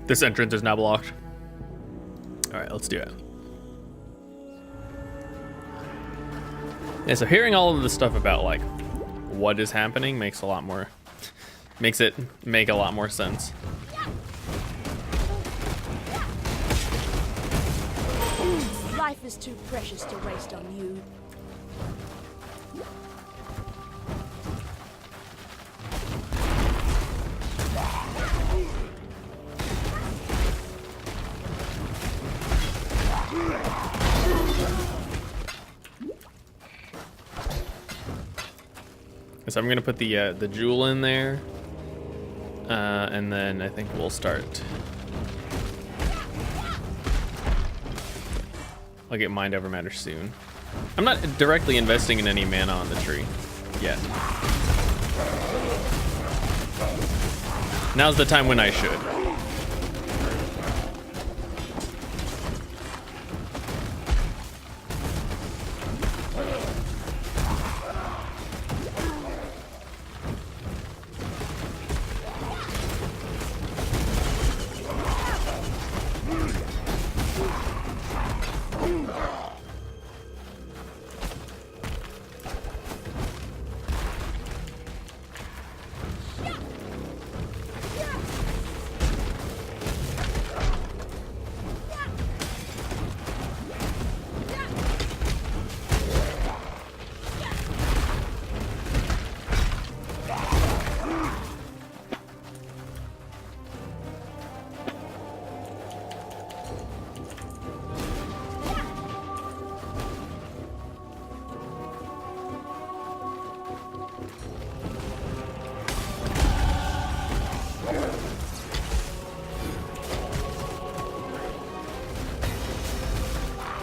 This entrance is now blocked. All right, let's do it. Yeah, so hearing all of the stuff about like what is happening makes it make a lot more sense. Life is too precious to waste on you. So I'm gonna put the jewel in there, and then I think we'll start. I'll get Mind Over Matter soon. I'm not directly investing in any mana on the tree yet. Now's the time when I should.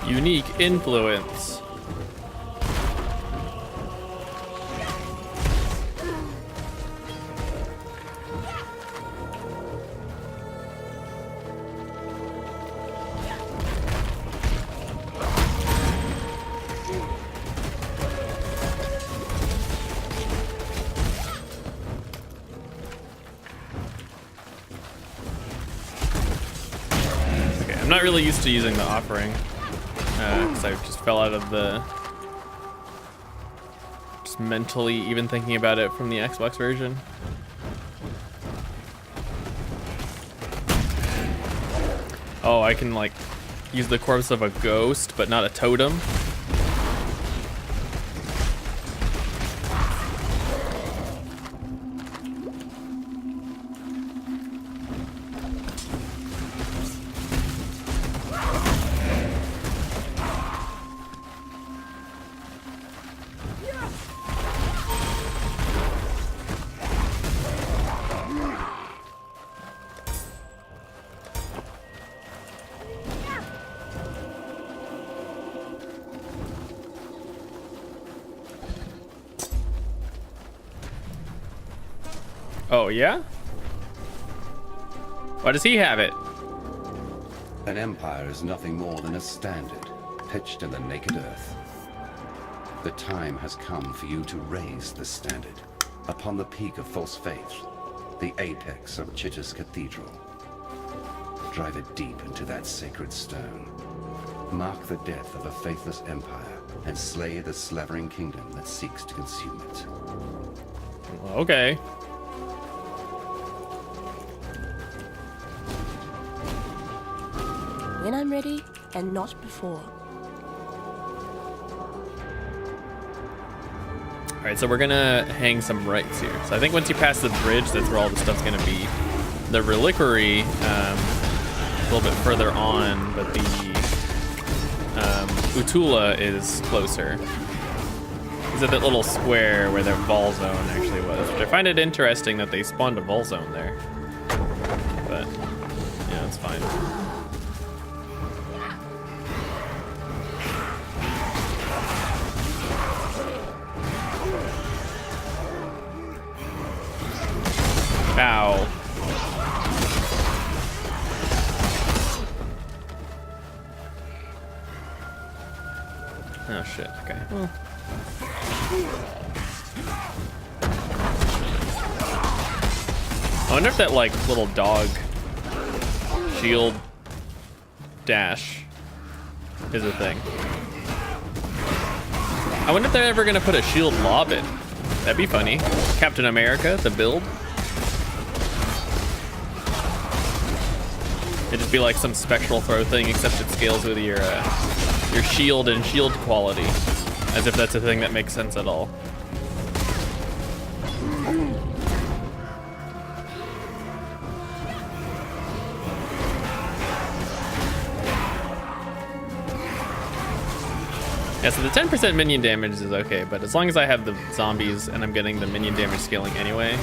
Unique influence. Okay, I'm not really used to using the offering. Because I just fell out of the... Just mentally even thinking about it from the Xbox version. Oh, I can like use the corpse of a ghost, but not a totem. Oh, yeah? Why does he have it? An empire is nothing more than a standard pitched in the naked earth. The time has come for you to raise the standard upon the peak of false faith, the apex of Chitta's cathedral. Drive it deep into that sacred stone. Mark the death of a faithless empire and slay the slavering kingdom that seeks to consume it. Okay. When I'm ready, and not before. Alright, so we're gonna hang some rights here. So I think once you pass the bridge, that's where all the stuff's gonna be. The reliquary, a little bit further on, but the Utula is closer. Is at that little square where their Vol Zone actually was. Which I find it interesting that they spawned a Vol Zone there. But, yeah, it's fine. Ow. Oh shit, okay. Well. I wonder if that like little dog shield dash is a thing. I wonder if they're ever gonna put a shield lob in. That'd be funny. Captain America, the build. It'd just be like some spectral throw thing, except it scales with your shield and shield quality, as if that's a thing that makes sense at all. Yeah, so the 10% minion damage is okay, but as long as I have the zombies and I'm getting the minion damage scaling anyway,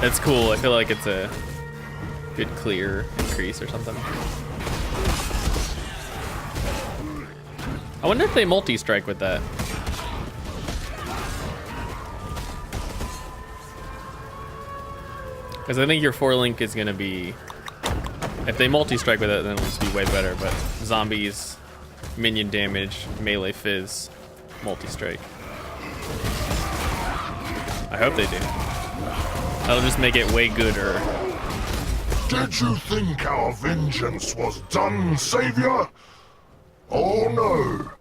that's cool. I feel like it's a good clear increase or something. I wonder if they multi-strike with that. Because I think your 4-link is gonna be, if they multi-strike with it, then it'll just be way better, but zombies, minion damage, melee fizz, multi-strike. I hope they do. That'll just make it way gooder. Did you think our vengeance was done, Savior? Oh no,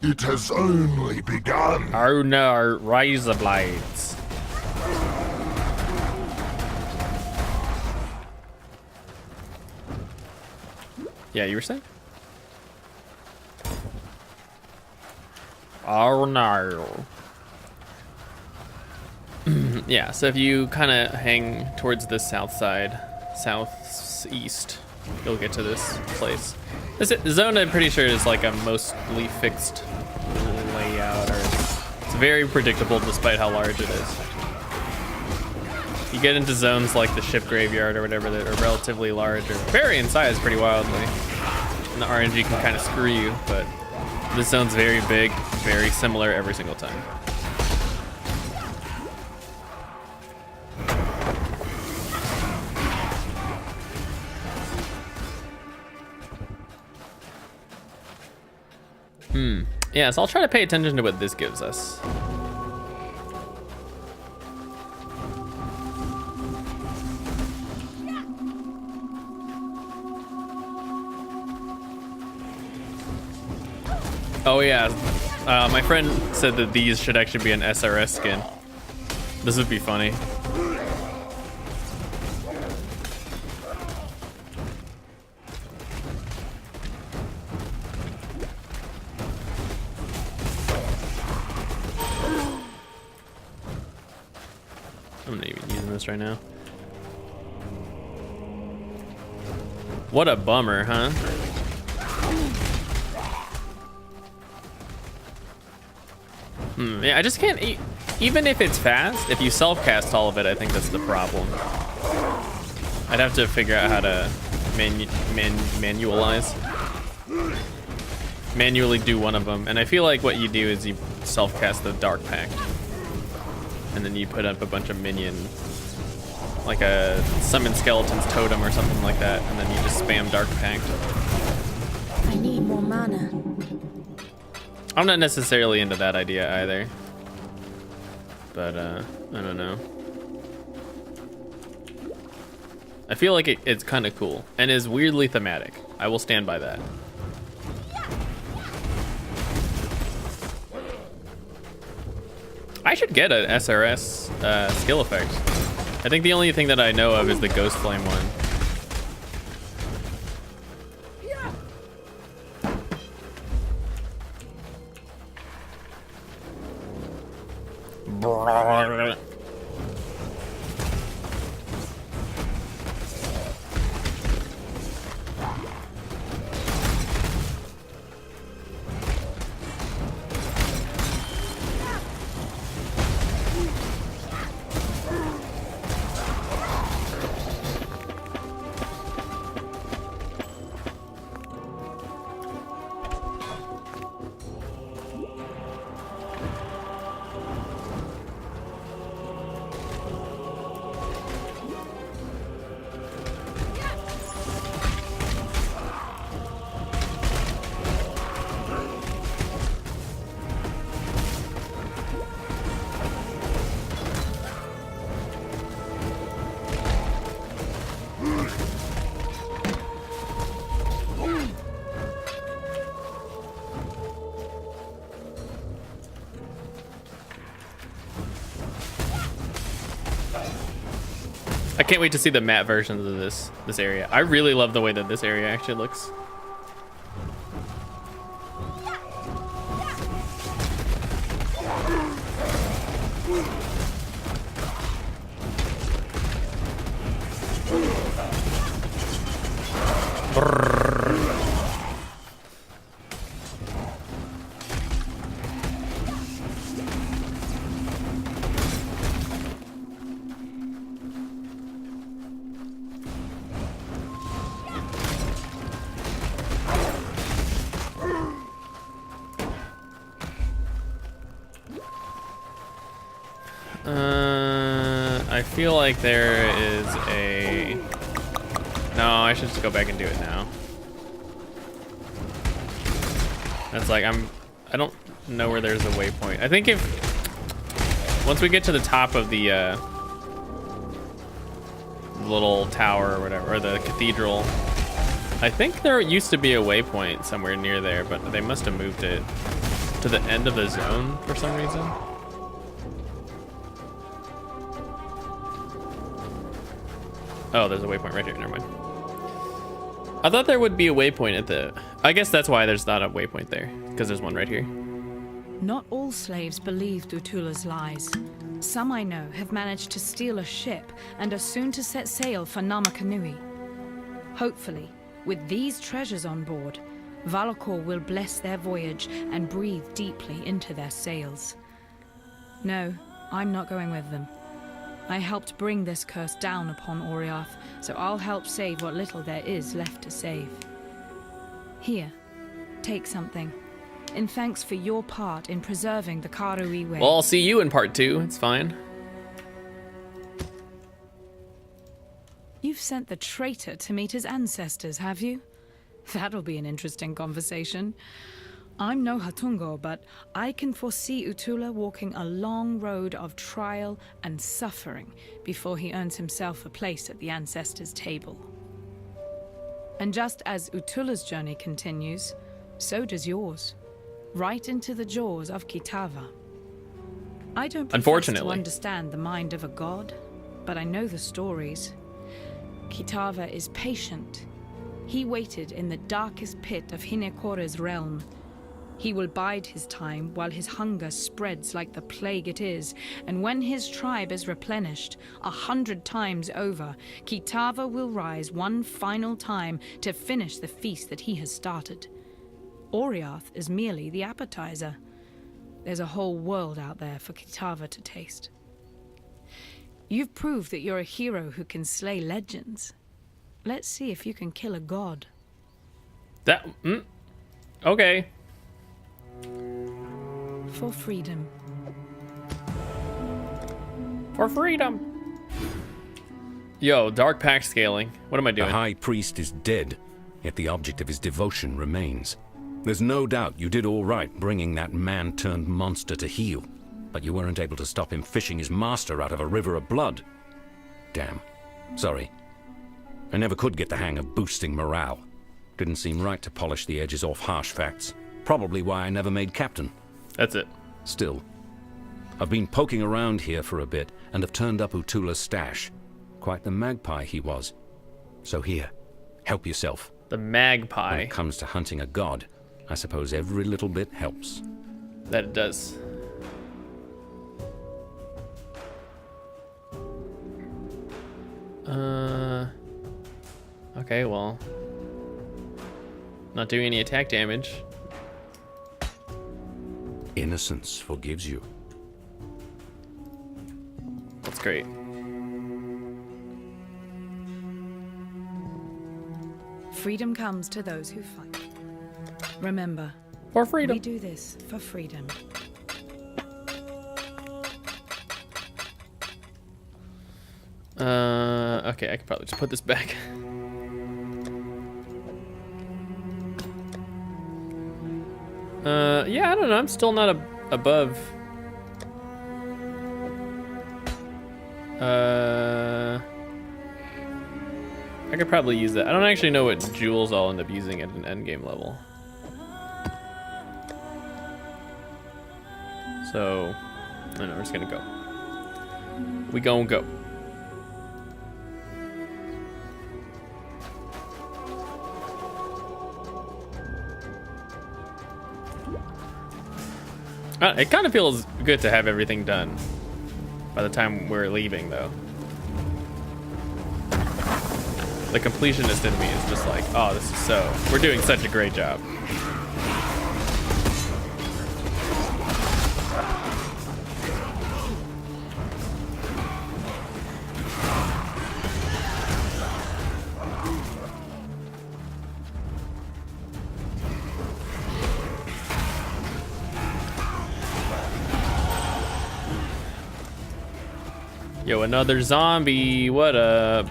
it has only begun. Oh no, razor blades. Yeah, you were saying? Oh no. Yeah, so if you kind of hang towards the south side, southeast, you'll get to this place. This zone, I'm pretty sure, is like a mostly fixed layout, or it's very predictable despite how large it is. You get into zones like the ship graveyard or whatever that are relatively large or vary in size pretty wildly, and the RNG can kind of screw you, but this zone's very big, very similar every single time. Yeah, so I'll try to pay attention to what this gives us. Oh yeah, my friend said that these should actually be an SRS skin. This would be funny. I'm not even using this right now. What a bummer, huh? Yeah, I just can't, even if it's fast, if you self-cast all of it, I think that's the problem. I'd have to figure out how to manually do one of them. And I feel like what you do is you self-cast the Dark Pact. And then you put up a bunch of minion, like a Summon Skeleton's Totem or something like that, and then you just spam Dark Pact. I need more mana. I'm not necessarily into that idea either, but I don't know. I feel like it's kind of cool and is weirdly thematic. I will stand by that. I should get an SRS skill effect. I think the only thing that I know of is the Ghost Flame one. I can't wait to see the matte versions of this area. I really love the way that this area actually looks. I feel like there is a... No, I should just go back and do it now. That's like, I don't know where there's a waypoint. I think once we get to the top of the little tower or whatever, or the cathedral, I think there used to be a waypoint somewhere near there, but they must have moved it to the end of the zone for some reason. Oh, there's a waypoint right here. Never mind. I thought there would be a waypoint at the... I guess that's why there's not a waypoint there, because there's one right here. Not all slaves believed Utula's lies. Some I know have managed to steal a ship and are soon to set sail for Namakanui. Hopefully, with these treasures on board, Valakor will bless their voyage and breathe deeply into their sails. No, I'm not going with them. I helped bring this curse down upon Oriath, so I'll help save what little there is left to save. Here, take something, in thanks for your part in preserving the Karui way. Well, I'll see you in part 2. It's fine. You've sent the traitor to meet his ancestors, have you? That'll be an interesting conversation. I'm no Hatungo, but I can foresee Utula walking a long road of trial and suffering before he earns himself a place at the ancestors' table. And just as Utula's journey continues, so does yours, right into the jaws of Kitava. I don't profess to understand the mind of a god, but I know the stories. Kitava is patient. He waited in the darkest pit of Hinekore's realm. He will bide his time while his hunger spreads like the plague it is, and when his tribe is replenished 100 times over, Kitava will rise one final time to finish the feast that he has started. Oriath is merely the appetizer. There's a whole world out there for Kitava to taste. You've proved that you're a hero who can slay legends. Let's see if you can kill a god. Okay. For freedom. For freedom. Yo, dark pack scaling. What am I doing? The High Priest is dead, yet the object of his devotion remains. There's no doubt you did all right bringing that man-turned-monster to heel, but you weren't able to stop him fishing his master out of a river of blood. Damn. Sorry. I never could get the hang of boosting morale. Didn't seem right to polish the edges off harsh facts. Probably why I never made captain. That's it. Still, I've been poking around here for a bit and have turned up Utula's stash. Quite the magpie he was. So here, help yourself. The magpie. When it comes to hunting a god, I suppose every little bit helps. That it does. Okay, well. Not doing any attack damage. Innocence forgives you. That's great. Freedom comes to those who fight. Remember, For freedom. we do this for freedom. Okay, I could probably just put this back. Yeah, I don't know. I'm still not above. I could probably use that. I don't actually know what jewels I'll end up using at an endgame level. So, I don't know. We're just gonna go. We gonna go. It kind of feels good to have everything done by the time we're leaving, though. The completionist in me is just like, oh, this is so... We're doing such a great job. Yo, another zombie. What up?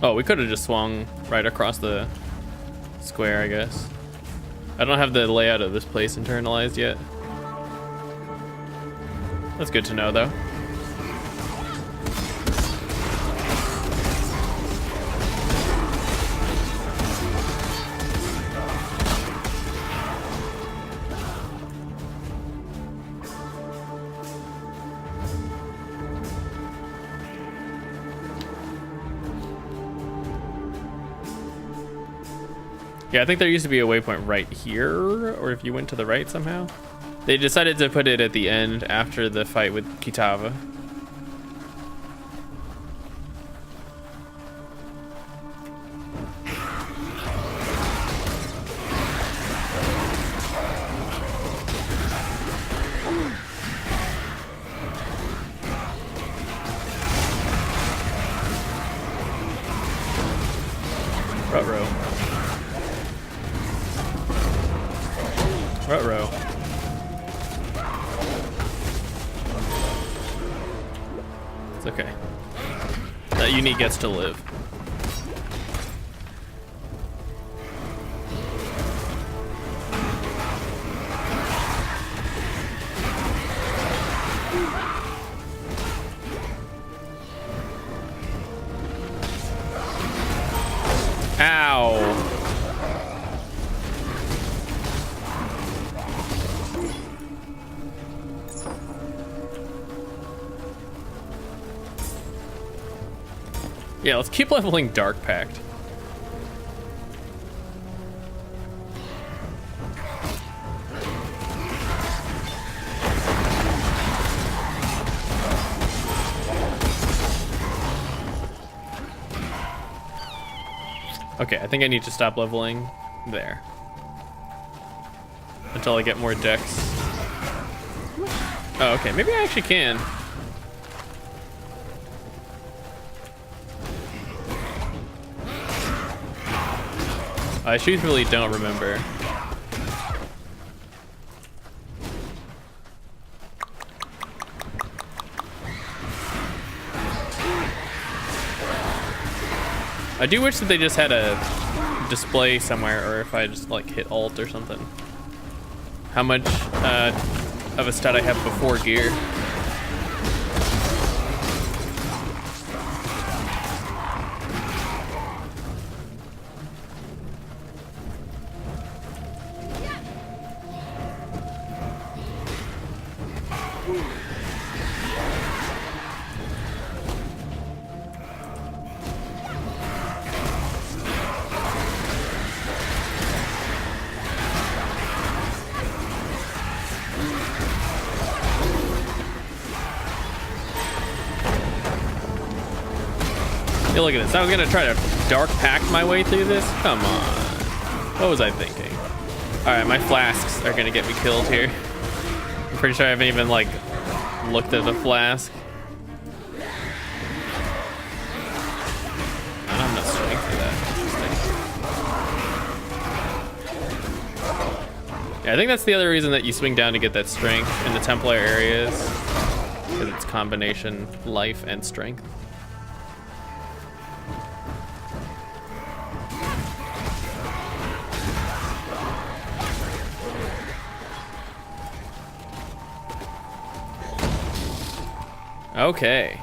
Oh, we could have just swung right across the square, I guess. I don't have the layout of this place internalized yet. That's good to know, though. Yeah, I think there used to be a waypoint right here, or if you went to the right somehow. They decided to put it at the end after the fight with Kitava. Ruh-roh. Ruh-roh. It's okay. That unique gets to live. Ow. Yeah, let's keep leveling Dark Pact. Okay, I think I need to stop leveling there until I get more decks. Oh, okay, maybe I actually can. I truthfully don't remember. I do wish that they just had a display somewhere, or if I just like hit Alt or something. How much of a stat I have before gear. Yeah, look at this. I was gonna try to Dark Pact my way through this. Come on. What was I thinking? All right, my flasks are gonna get me killed here. I'm pretty sure I haven't even like looked at the flask. I don't have enough strength for that. Yeah, I think that's the other reason that you swing down to get that strength in the Templar areas, because it's combination life and strength. Okay.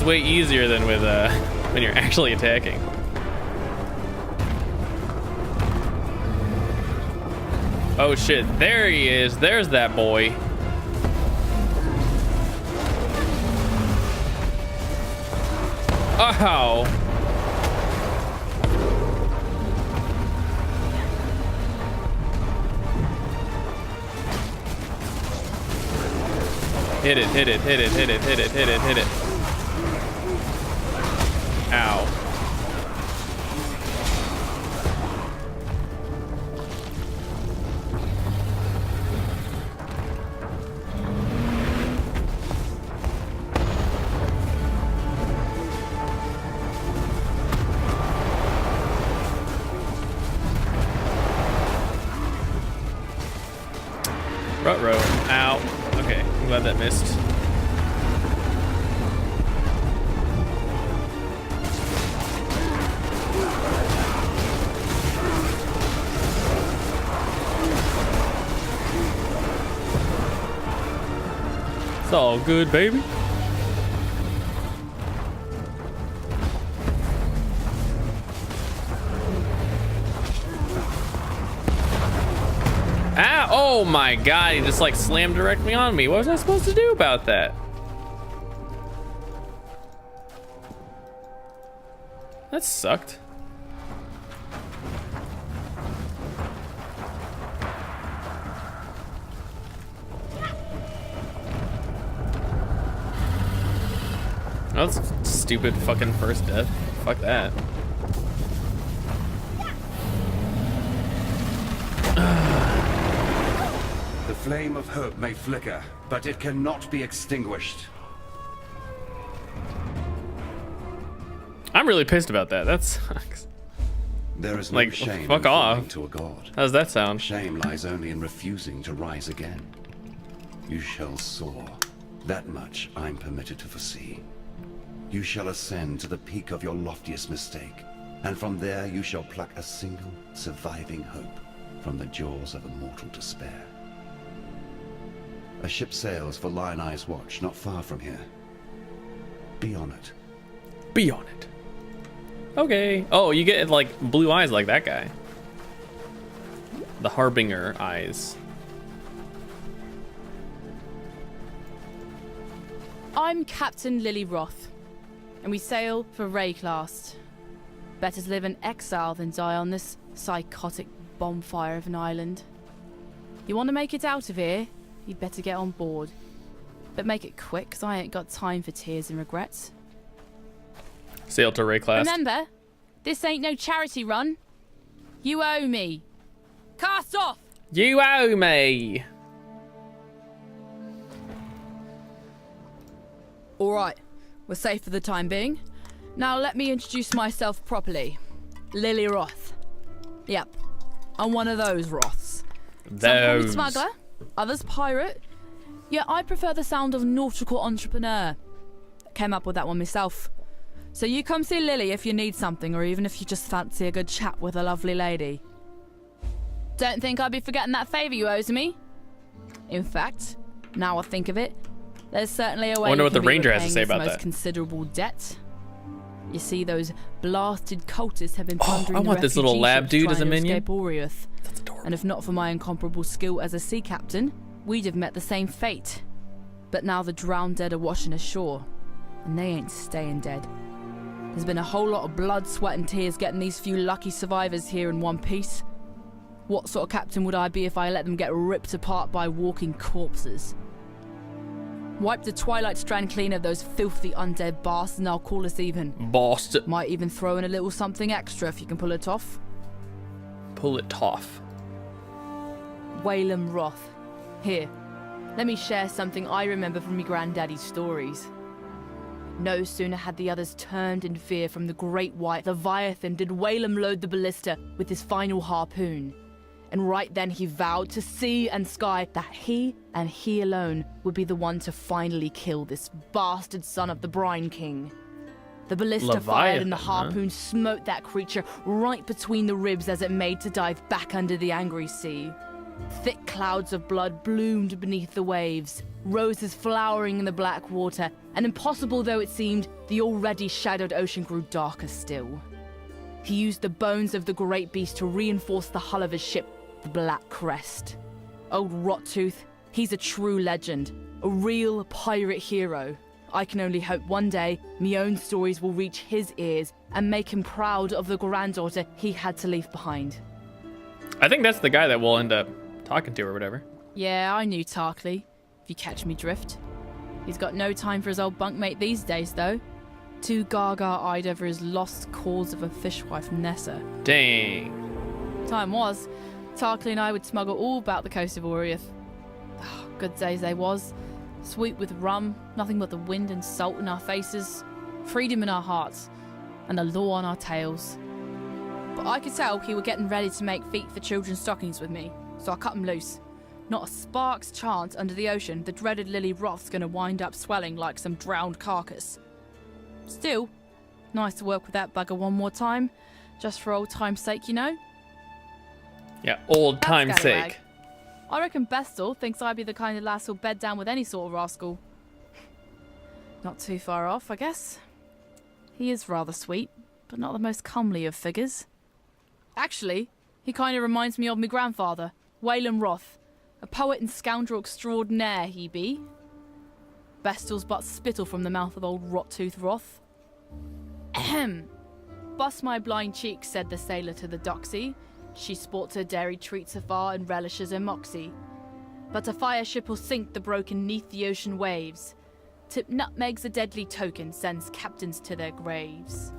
way easier than with when you're actually attacking. Oh shit, there he is. There's that boy. Oh. Hit it, hit it, hit it, hit it, hit it, hit it, hit it. Ow. Ruh-roh. Ow. Okay, I'm glad that missed. It's all good, baby. Ah, oh my god, he just like slammed directly on me. What was I supposed to do about that? That sucked. That's stupid fucking first death. Fuck that. The flame of hope may flicker, but it cannot be extinguished. I'm really pissed about that. That sucks. There is no Like, shame fuck in falling off. to a god. How does that sound? Shame lies only in refusing to rise again. You shall soar. That much I'm permitted to foresee. You shall ascend to the peak of your loftiest mistake, and from there you shall pluck a single surviving hope from the jaws of immortal despair. A ship sails for Lion Eye's watch not far from here. Be on it. Be on it. Okay. Oh, you get like blue eyes like that guy. The Harbinger eyes. I'm Captain Lily Roth, and we sail for Rayclast. Better to live in exile than die on this psychotic bonfire of an island. You want to make it out of here? You'd better get on board. But make it quick, 'cause I ain't got time for tears and regrets. Sail to Rayclast. Remember, this ain't no charity run. You owe me. Cast off! You owe me. Alright, we're safe for the time being. Now let me introduce myself properly. Lily Roth. Yep, I'm one of those Roths. Some call me smuggler, others pirate. Yeah, I prefer the sound of nautical entrepreneur. Came up with that one myself. So you come see Lily if you need something, or even if you just fancy a good chat with a lovely lady. Don't think I'd be forgetting that favour you owe to me. In fact, now I think of it, there's certainly a way. I wonder you what the can be ranger has to repaying say this about most that. considerable debt. You see, those blasted cultists have been plundering I the want this little refugee lab ships dude as a trying to minion. escape Oriath. That's adorable. And if not for my incomparable skill as a sea captain, we'd have met the same fate. But now the drowned dead are washing ashore, and they ain't staying dead. There's been a whole lot of blood, sweat and tears getting these few lucky survivors here in one piece. What sort of captain would I be if I let them get ripped apart by walking corpses? Wipe the Twilight Strand clean of those filthy undead bastards and I'll call us even. Boston. Might even throw in a little something extra if you can pull it off. Pull it off. Whalem Roth. Here, let me share something I remember from me granddaddy's stories. No sooner had the others turned in fear from the great white Leviathan did Whalem load the ballista with his final harpoon. And right then he vowed to sea and sky that he and he alone would be the one to finally kill this bastard son of the Brine King. The ballista fired and the harpoon smote that creature right between the ribs as it made to dive back under the angry sea. Thick clouds of blood bloomed beneath the waves, roses flowering in the black water, and impossible though it seemed, the already shadowed ocean grew darker still. He used the bones of the great beast to reinforce the hull of his ship, the Black Crest. Old Rottooth, he's a true legend, a real pirate hero. I can only hope one day my own stories will reach his ears and make him proud of the granddaughter he had to leave behind. I think that's the guy that we'll end up talking to or whatever. Yeah, I knew Tarkley, if you catch me drift. He's got no time for his old bunkmate these days, though. Too gaga-eyed over his lost cause of a fishwife Nessa. Dang. Time was, Tarkley and I would smuggle all about the coast of Oriath. Oh, good days they was. Sweet with rum, nothing but the wind and salt in our faces, freedom in our hearts, and the law on our tails. But I could tell he were getting ready to make feet for children's stockings with me, so I cut him loose. Not a spark's chance under the ocean the dreaded Lily Roth's gonna wind up swelling like some drowned carcass. Still, nice to work with that bugger one more time, just for old time's sake, you know? Yeah, old time's Scallywag. sake. I reckon Bestel thinks I'd be the kind of lass who'll bed down with any sort of rascal. Not too far off, I guess. He is rather sweet, but not the most comely of figures. Actually, he kind of reminds me of my grandfather, Waylon Roth, a poet and scoundrel extraordinaire he be. Bestel's but spittle from the mouth of old Rottooth Roth. Ahem. Bust my blind cheek, said the sailor to the doxy. She sports her dairy treats afar and relishes her moxie. But a fire ship will sink the broken neath the ocean waves. Tip nutmegs a deadly token, sends captains to their graves.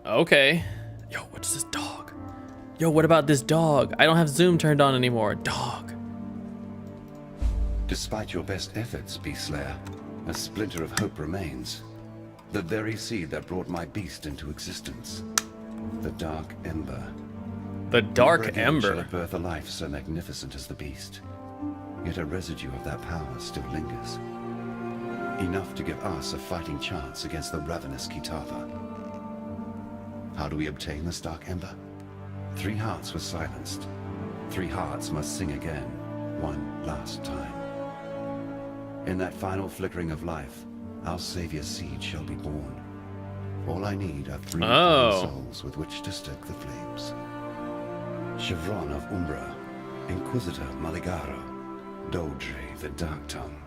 Okay. Yo, what's this dog? Yo, what about this dog? I don't have Zoom turned on anymore. Dog. Despite your best efforts, Beast Slayer, a splinter of hope remains. The very seed that brought my beast into existence. The Dark Ember. The Dark Never again shall Ember. it birth a life so magnificent as the beast. Yet a residue of that power still lingers. Enough to give us a fighting chance against the ravenous Kitava. How do we obtain this Dark Ember? 3 hearts were silenced. 3 hearts must sing again, one last time. In that final flickering of life, our savior's seed shall be born. All I need are 3 souls with which to stoke the flames. Chevron of Umbra, Inquisitor Maligaro, Dodri the Dark Tongue.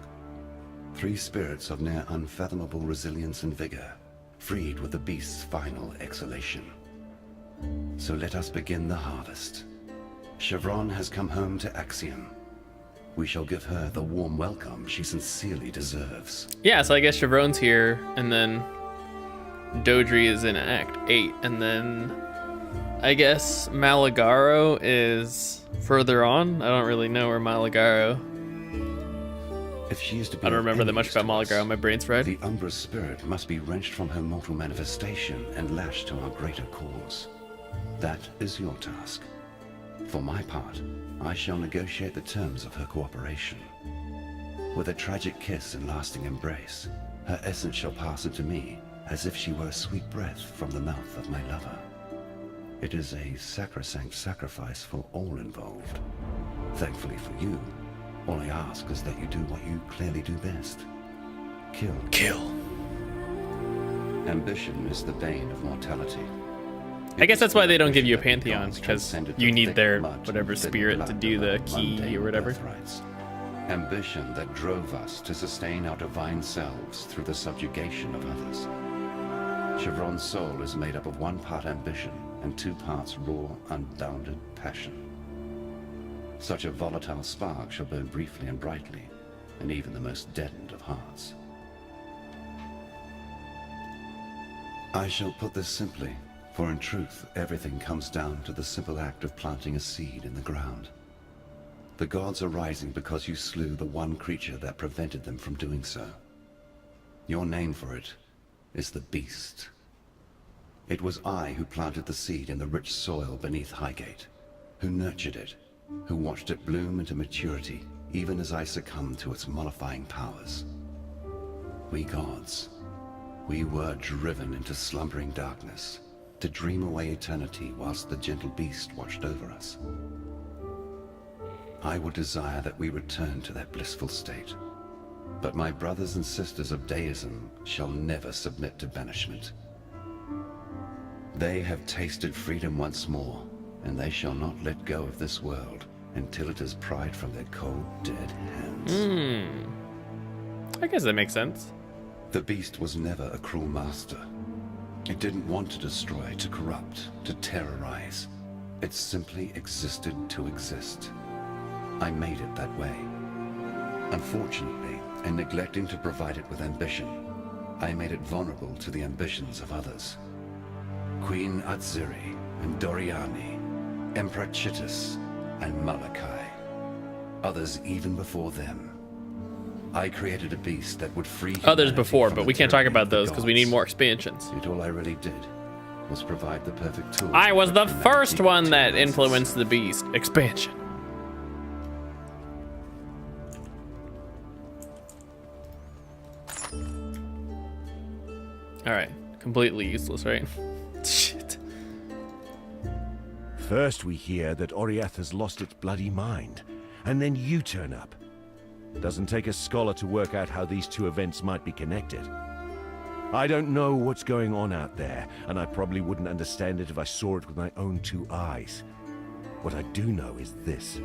3 spirits of near unfathomable resilience and vigor, freed with the beast's final exhalation. So let us begin the harvest. Chevron has come home to Axiom. We shall give her the warm welcome she sincerely deserves. Yeah, so I guess Chevron's here, and then Dodri is in Act 8, and then I guess Maligaro is further on. I don't really know where Maligaro. If she is to be I don't of remember that any much use about to us, Maligaro. My brain's fried. the Umbra's spirit must be wrenched from her mortal manifestation and lashed to our greater cause. That is your task. For my part, I shall negotiate the terms of her cooperation. With a tragic kiss and lasting embrace, her essence shall pass into me as if she were a sweet breath from the mouth of my lover. It is a sacrosanct sacrifice for all involved. Thankfully for you, all I ask is that you do what you clearly do best. Kill. Kill. Ambition is the bane of mortality. I guess that's why they don't give you a pantheon, because you need their whatever spirit to do the key or whatever. Ambition that drove us to sustain our divine selves through the subjugation of others. Chevron's soul is made up of 1 part ambition and 2 parts raw, unbounded passion. Such a volatile spark shall burn briefly and brightly, in even the most deadened of hearts. I shall put this simply, for in truth, everything comes down to the simple act of planting a seed in the ground. The gods are rising because you slew the one creature that prevented them from doing so. Your name for it is the Beast. It was I who planted the seed in the rich soil beneath Highgate, who nurtured it, who watched it bloom into maturity, even as I succumbed to its mollifying powers. We gods, we were driven into slumbering darkness, to dream away eternity whilst the gentle beast watched over us. I would desire that we return to that blissful state. But my brothers and sisters of deism shall never submit to banishment. They have tasted freedom once more, and they shall not let go of this world until it is pried from their cold, dead hands. I guess that makes sense. The beast was never a cruel master. It didn't want to destroy, to corrupt, to terrorize. It simply existed to exist. I made it that way. Unfortunately, in neglecting to provide it with ambition, I made it vulnerable to the ambitions of others. Queen Atziri and Doriani, Emperor Chittis and Malachi. Others even before them. I created a beast that would free Others humanity before, from but the we can't talk tyranny about of the those because we need gods. more expansions. Yet all I really did was provide the perfect tools. I to was put the humanity first one to that rises. influenced the beast. Expansion. Alright. Completely useless, right? Shit. First we hear that Oriath has lost its bloody mind, and then you turn up. Doesn't take a scholar to work out how these two events might be connected. I don't know what's going on out there, and I probably wouldn't understand it if I saw it with my own two eyes. What I do know is this.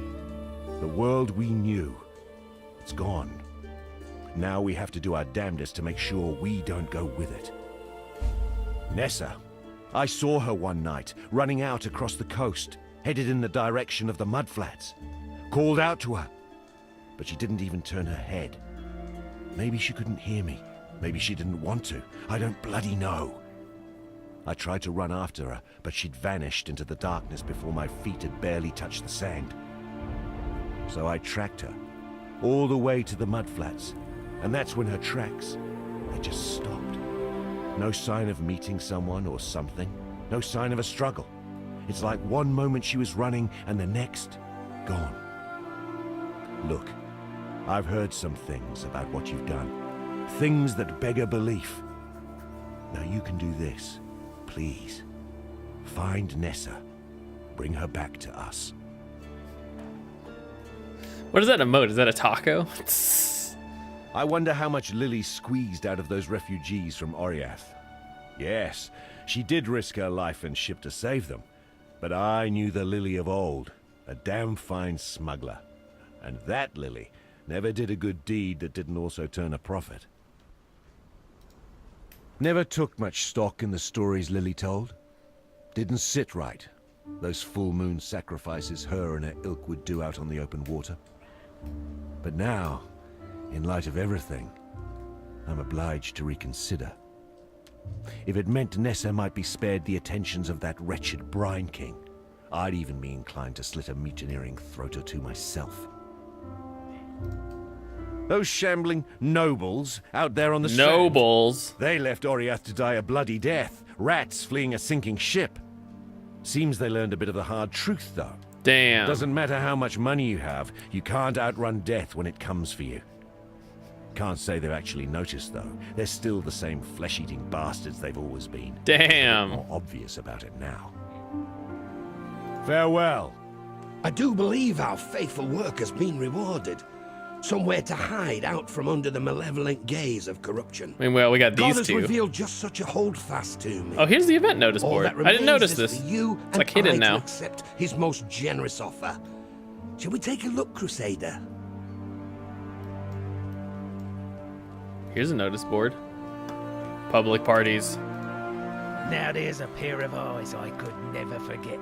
The world we knew, it's gone. Now we have to do our damnedest to make sure we don't go with it. Nessa. I saw her one night, running out across the coast, headed in the direction of the mudflats. Called out to her, but she didn't even turn her head. Maybe she couldn't hear me. Maybe she didn't want to. I don't bloody know. I tried to run after her, but she'd vanished into the darkness before my feet had barely touched the sand. So I tracked her, all the way to the mudflats, and that's when her tracks, they just stopped. No sign of meeting someone or something. No sign of a struggle. It's like one moment she was running and the next, gone. Look, I've heard some things about what you've done. Things that beg a belief. Now you can do this, please. Find Nessa. Bring her back to us. What is that emote? Is that a taco? I wonder how much Lily squeezed out of those refugees from Oriath. Yes, she did risk her life and ship to save them. But I knew the Lily of old, a damn fine smuggler. And that Lily never did a good deed that didn't also turn a profit. Never took much stock in the stories Lily told. Didn't sit right. Those full moon sacrifices her and her ilk would do out on the open water. But now, in light of everything, I'm obliged to reconsider. If it meant Nessa might be spared the attentions of that wretched Brine King, I'd even be inclined to slit a mutineering throat or two myself. Those shambling nobles out there on the strand, Nobles. they left Oriath to die a bloody death, rats fleeing a sinking ship. Seems they learned a bit of the hard truth, though. Damn. Doesn't matter how much money you have, you can't outrun death when it comes for you. Can't say they've actually noticed, though. They're still the same flesh-eating bastards they've always been. Damn. More obvious about it now. Farewell. I do believe our faithful work has been rewarded. Somewhere to hide out from under the malevolent gaze of corruption. I mean, well, we got God these has two. revealed just such a holdfast to me. Oh, here's the event notice All board. that I didn't remains notice is this. for you It's and like hidden I now. to accept his most generous offer. Shall we take a look, Crusader? Here's a notice board. Public parties. Now there's a pair of eyes I could never forget.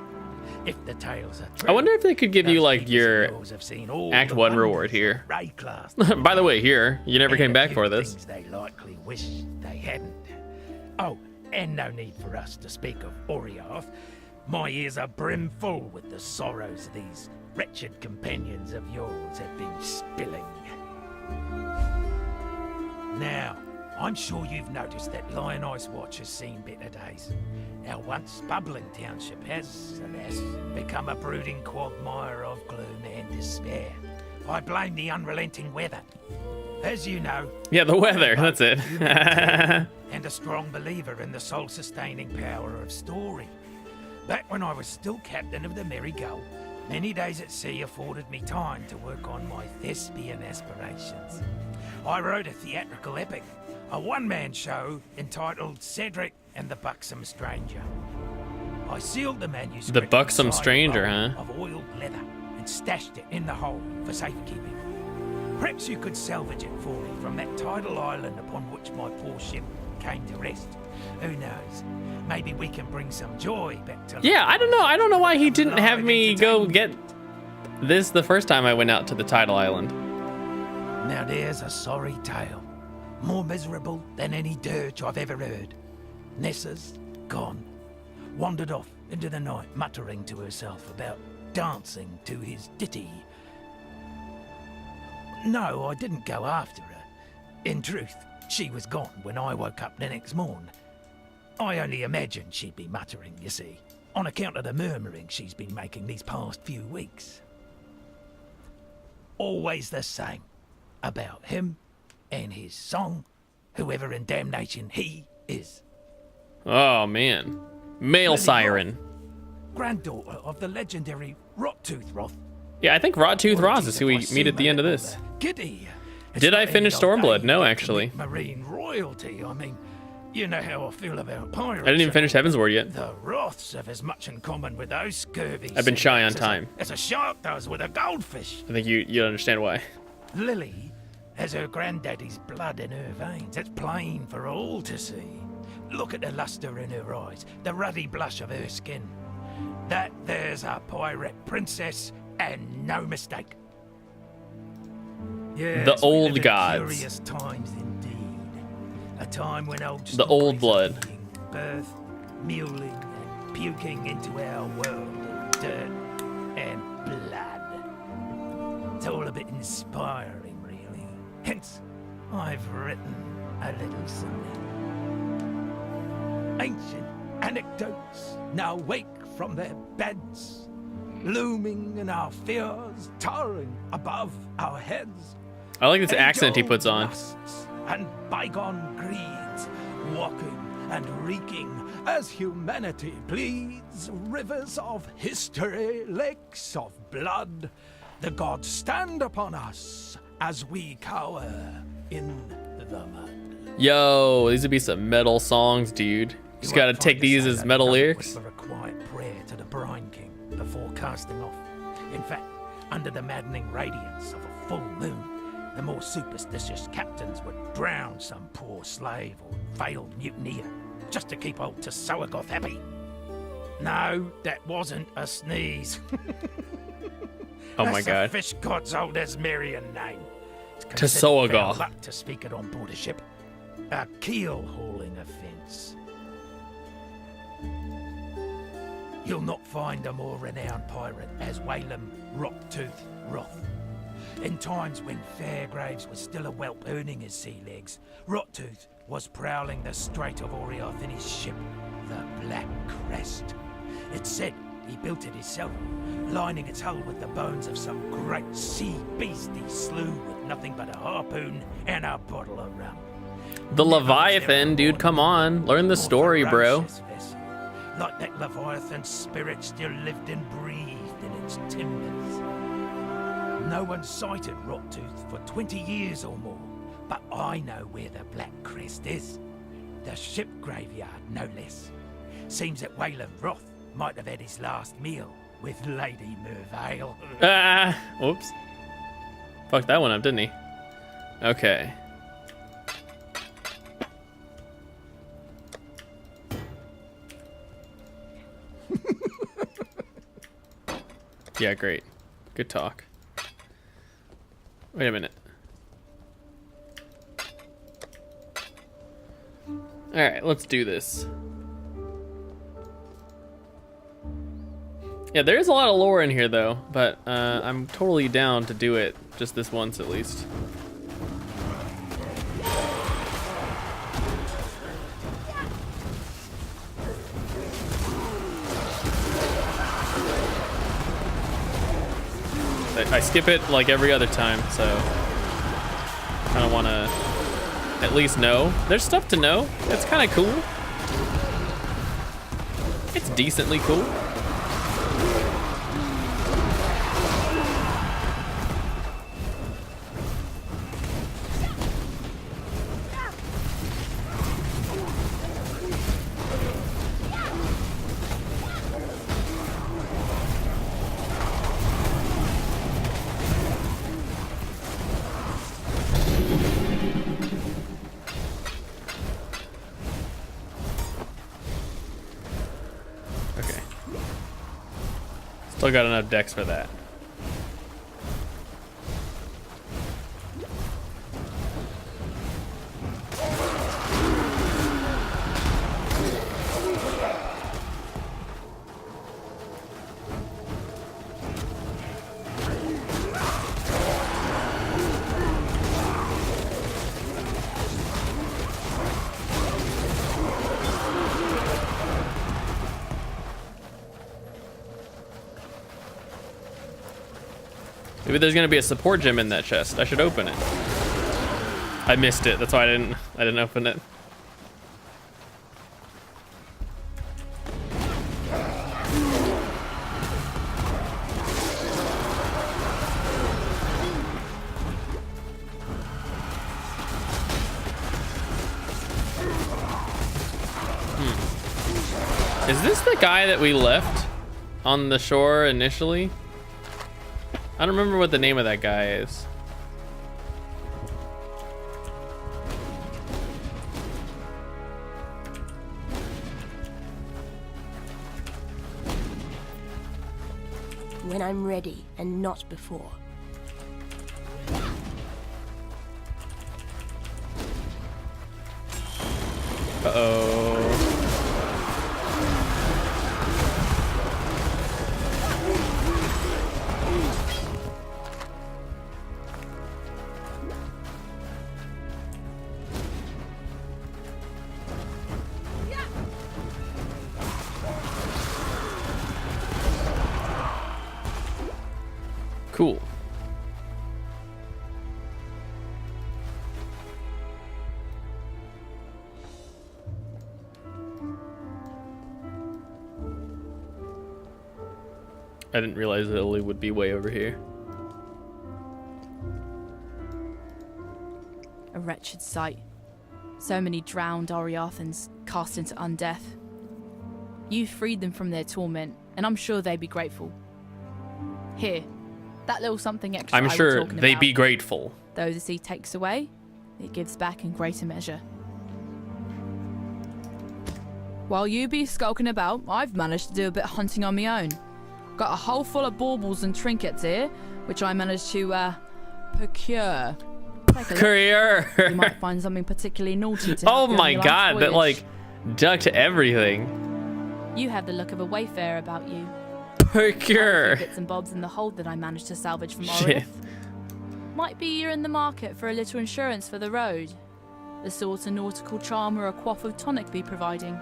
If the tales are true. I wonder if they could give you those like people your of yours have seen all Act the 1 reward wonders here. of raid class. By the way, here, you never And came a back few for this. things they likely wish they hadn't. Oh, and no need for us to speak of Oriath. My ears are brimful with the sorrows these wretched companions of yours have been spilling. Now, I'm sure you've noticed that Lion Ice Watch has seen better days. Our once bubbling township has, alas, become a brooding quagmire of gloom and despair. I blame the unrelenting weather. As you know, Yeah, the weather. That's it. and a strong believer in the soul-sustaining power of story. Back when I was still captain of the Merry Gull, Many days at sea afforded me time to work on my thespian aspirations. I wrote a theatrical epic, a one-man show entitled Cedric and the Buxom Stranger. I sealed the manuscript. The Buxom inside a Stranger, roll huh? Of oiled leather and stashed it in the hole for safekeeping. Perhaps you could salvage it for me from that tidal island upon which my poor ship came to rest. Who knows? Maybe we can bring some joy back to life. Yeah, I don't know. I don't know why he didn't have me go get this the first time I went out to the tidal island. Now there's a sorry tale. More miserable than any dirge I've ever heard. Nessa's gone. Wandered off into the night, muttering to herself about dancing to his ditty. No, I didn't go after her. In truth, she was gone when I woke up the next morn. I only imagined she'd be muttering, you see, on account of the murmuring she's been making these past few weeks. Always the same. About him and his song, whoever in damnation he is. Oh, man. Male siren. Granddaughter of the legendary Rottooth Roth. Yeah, I think Rottooth Ross is who we meet at the end of this. Giddy. Did I finish Stormblood? No, actually. Marine royalty. I mean, you know how I feel about pirates. I didn't even finish Heavensward yet. The Roths have as much in common with those scurvy. I've been shy on time. As a shark does with a goldfish. I think you understand why. Lily has her granddaddy's blood in her veins. It's plain for all to see. Look at the luster in her eyes, the ruddy blush of her skin. That there's a pirate princess, and no mistake. Yes, the old we live in gods. Curious times indeed. A time when old The old blood. Birth, muling, and puking into our world of dirt and blood. It's all a bit inspiring, really. Hence, I've written a little something. Ancient anecdotes now wake from their beds, looming in our fears, towering above our heads. I like this accent he puts on. Lusts and bygone greeds, walking and reeking as humanity bleeds. Rivers of history, lakes of blood. The gods stand upon us as we cower in the mud. Yo, these would be some metal songs, dude. Just gotta take these as metal lyrics. For a quiet prayer to the Brine King before casting off. In fact, under the maddening radiance of a full moon, the more superstitious captains would drown some poor slave or failed mutineer just to keep old Tsoagoth happy. No, that wasn't a sneeze. Oh my god. That's a fish god's old Asmerian name. Tsoagoth. Luck to speak it on board a ship. A keel-hauling offence. You'll not find a more renowned pirate as Walem Rottooth Roth. In times when Fairgraves was still a whelp earning his sea legs, Rottooth was prowling the Strait of Oriath in his ship, the Black Crest. It's said he built it himself, lining its hull with the bones of some great sea beast he slew with nothing but a harpoon and a bottle of rum. The Leviathan, dude, come on. Learn the story, bro. Like that Leviathan spirit still lived and breathed in its timbers. No one sighted Rottooth for 20 years or more, but I know where the Black Crest is. The ship graveyard, no less. Seems that Walem Roth might have had his last meal with Lady Mervale. Whoops. Fucked that one up, didn't he? Okay. Yeah, great. Good talk. Wait a minute. Alright, let's do this. Yeah, there is a lot of lore in here, though, but I'm totally down to do it just this once at least. I skip it like every other time, so I don't want to at least know. There's stuff to know. It's kind of cool. It's decently cool. Still got enough decks for that. Maybe there's gonna be a support gem in that chest. I should open it. I missed it. That's why I didn't open it. Is this the guy that we left on the shore initially? I don't remember what the name of that guy is. When I'm ready, and not before. Uh-oh. Cool. I didn't realize that Italy would be way over here. A wretched sight. So many drowned Oriathans cast into undeath. You freed them from their torment, and I'm sure they'd be grateful. Here, that little something extra I'm sure they'd be grateful. Though the sea takes away, it gives back in greater measure. While you be skulking about, I've managed to do a bit of hunting on my own. Got a hole full of baubles and trinkets here, which I managed to, procure. Career. You might find something particularly naughty to Oh help you on my your god, life's that voyage. like ducked everything. You have the look of a wayfarer about you. Procure. Bits and bobs in the hold that I managed to salvage from Shit. Oriath. Might be you're in the market for a little insurance for the road. The sort of nautical charm or a quaff of tonic be providing.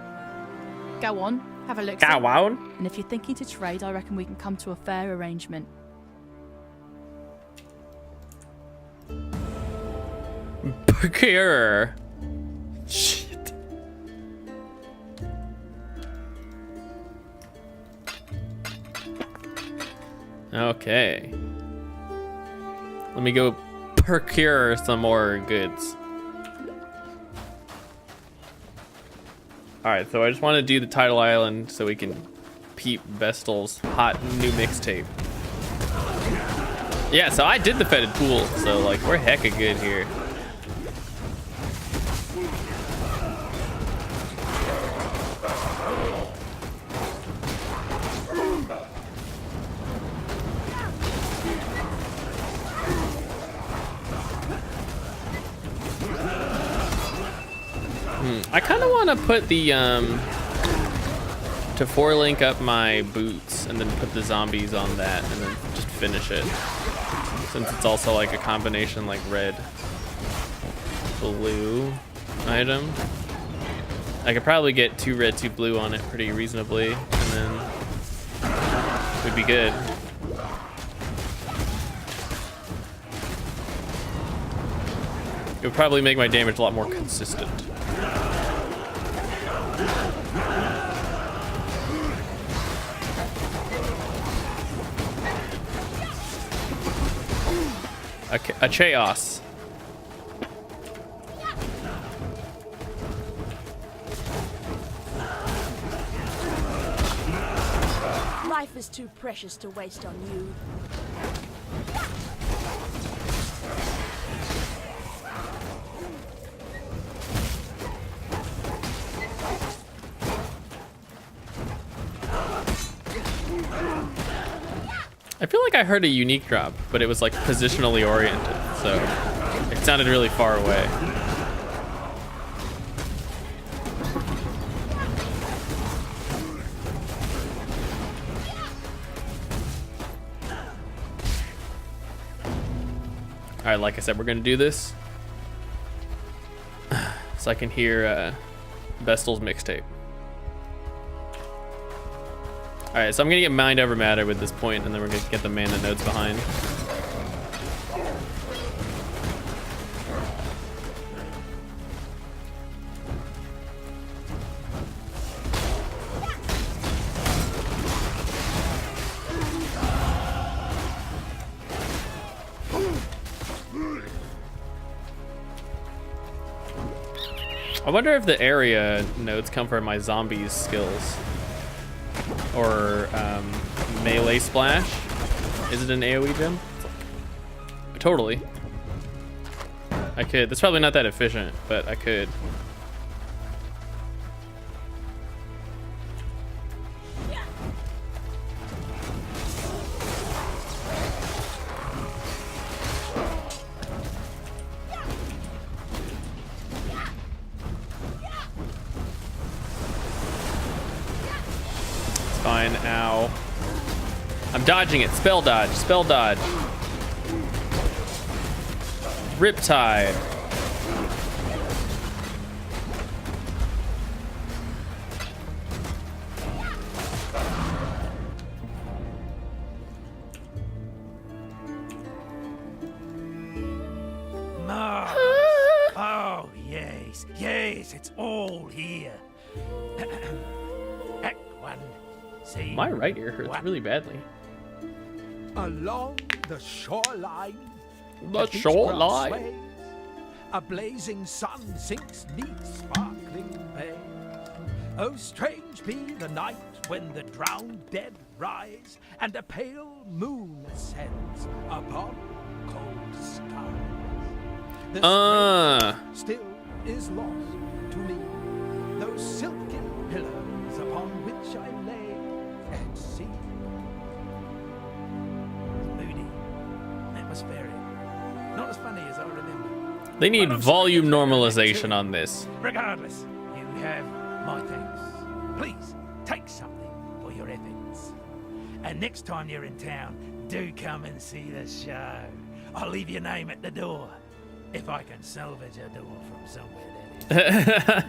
Go on, have a look. Go on. And if you're thinking to trade, I reckon we can come to a fair arrangement. Procure. Shit. Okay. Let me go procure some more goods. Alright, so I just want to do the Tidal Island so we can peep Vestal's hot new mixtape. Yeah, so I did the fetid pool, so like we're hecka good here. I kind of want to put the to 4-link up my boots and then put the zombies on that and then just finish it, since it's also like a combination like red blue item. I could probably get 2 red 2 blue on it pretty reasonably and then we'd be good. It would probably make my damage a lot more consistent. A chaos. Life is too precious to waste on you. I feel like I heard a unique drop, but it was like positionally oriented, so it sounded really far away. All right, like I said, we're gonna do this so I can hear Vestal's mixtape. All right, so I'm gonna get Mind Over Matter with this point, and then we're gonna get the mana nodes behind. I wonder if the area nodes come from my zombies skills. Or melee splash. Is it an AoE gem? Totally. I could. That's probably not that efficient, but I could. Fine, ow. I'm dodging it. Spell dodge, spell dodge. Riptide. Mars. Oh, yes, yes, it's all here. Act 1. See, My right ear hurts really badly. along the shoreline. The beach shoreline. grass sways, a blazing sun sinks neath sparkling bay. Oh, strange be the night when the drowned dead rise, and a pale moon ascends upon cold skies. The stranger still is lost to me. Those silken pillows upon which I lay at sea. Moody, atmospheric, not as funny as I remember. They need volume normalization on this. Regardless, you have my thanks. Please take something for your efforts. And next time you're in town, do come and see the show. I'll leave your name at the door. If I can salvage a door from somewhere, that is.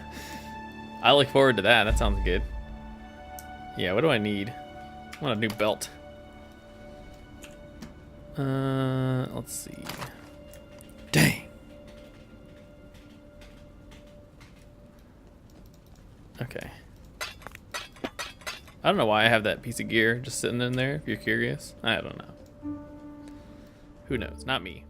I look forward to that. That sounds good. Yeah, what do I need? I want a new belt. Let's see. Dang. Okay. I don't know why I have that piece of gear just sitting in there, if you're curious. I don't know. Who knows? Not me.